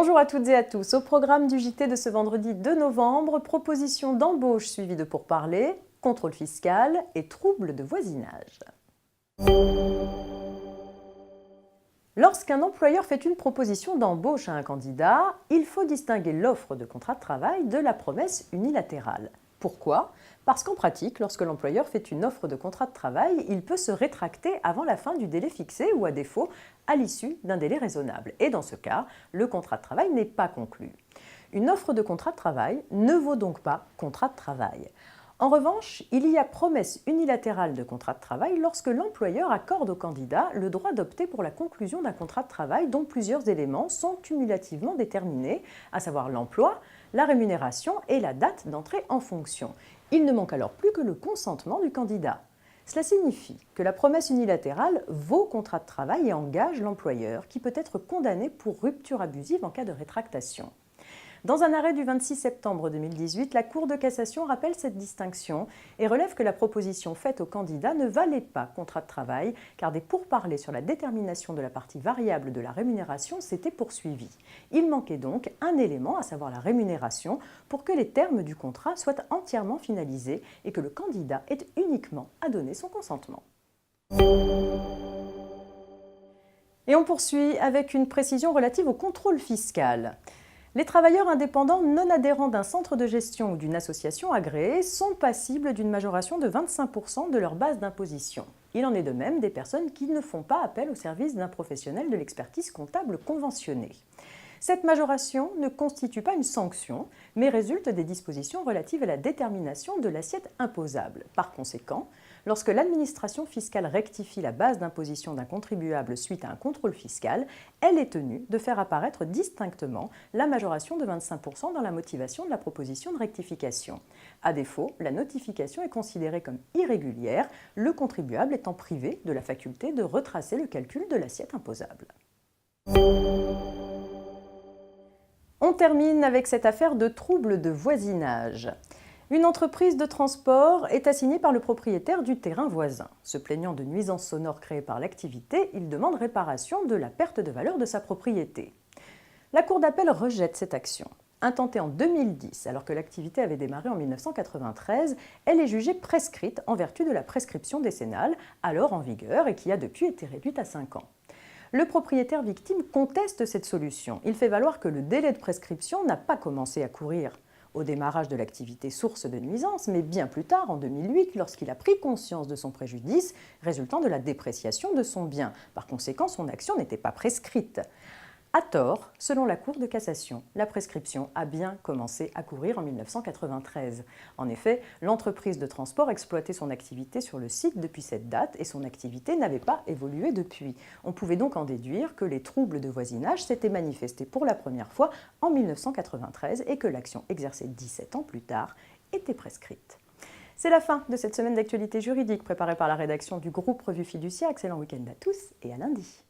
Bonjour à toutes et à tous. Au programme du JT de ce vendredi 2 novembre, proposition d'embauche suivie de pourparlers, contrôle fiscal et troubles de voisinage. Lorsqu'un employeur fait une proposition d'embauche à un candidat, il faut distinguer l'offre de contrat de travail de la promesse unilatérale. Pourquoi ? Parce qu'en pratique, lorsque l'employeur fait une offre de contrat de travail, il peut se rétracter avant la fin du délai fixé ou à défaut, à l'issue d'un délai raisonnable. Et dans ce cas, le contrat de travail n'est pas conclu. Une offre de contrat de travail ne vaut donc pas contrat de travail. En revanche, il y a promesse unilatérale de contrat de travail lorsque l'employeur accorde au candidat le droit d'opter pour la conclusion d'un contrat de travail dont plusieurs éléments sont cumulativement déterminés, à savoir l'emploi, la rémunération et la date d'entrée en fonction. Il ne manque alors plus que le consentement du candidat. Cela signifie que la promesse unilatérale vaut contrat de travail et engage l'employeur qui peut être condamné pour rupture abusive en cas de rétractation. Dans un arrêt du 26 septembre 2018, la Cour de cassation rappelle cette distinction et relève que la proposition faite au candidat ne valait pas contrat de travail car des pourparlers sur la détermination de la partie variable de la rémunération s'étaient poursuivis. Il manquait donc un élément, à savoir la rémunération, pour que les termes du contrat soient entièrement finalisés et que le candidat ait uniquement à donner son consentement. Et on poursuit avec une précision relative au contrôle fiscal. Les travailleurs indépendants non adhérents d'un centre de gestion ou d'une association agréée sont passibles d'une majoration de 25% de leur base d'imposition. Il en est de même des personnes qui ne font pas appel au service d'un professionnel de l'expertise comptable conventionné. Cette majoration ne constitue pas une sanction, mais résulte des dispositions relatives à la détermination de l'assiette imposable. Par conséquent, lorsque l'administration fiscale rectifie la base d'imposition d'un contribuable suite à un contrôle fiscal, elle est tenue de faire apparaître distinctement la majoration de 25% dans la motivation de la proposition de rectification. À défaut, la notification est considérée comme irrégulière, le contribuable étant privé de la faculté de retracer le calcul de l'assiette imposable. On termine avec cette affaire de troubles de voisinage. Une entreprise de transport est assignée par le propriétaire du terrain voisin. Se plaignant de nuisances sonores créées par l'activité, il demande réparation de la perte de valeur de sa propriété. La Cour d'appel rejette cette action. Intentée en 2010, alors que l'activité avait démarré en 1993, elle est jugée prescrite en vertu de la prescription décennale, alors en vigueur et qui a depuis été réduite à 5 ans. Le propriétaire victime conteste cette solution. Il fait valoir que le délai de prescription n'a pas commencé à courir au démarrage de l'activité source de nuisance, mais bien plus tard, en 2008, lorsqu'il a pris conscience de son préjudice résultant de la dépréciation de son bien. Par conséquent, son action n'était pas prescrite. À tort, selon la Cour de cassation, la prescription a bien commencé à courir en 1993. En effet, l'entreprise de transport exploitait son activité sur le site depuis cette date et son activité n'avait pas évolué depuis. On pouvait donc en déduire que les troubles de voisinage s'étaient manifestés pour la première fois en 1993 et que l'action exercée 17 ans plus tard était prescrite. C'est la fin de cette semaine d'actualité juridique préparée par la rédaction du groupe Revue Fiducia. Excellent week-end à tous et à lundi.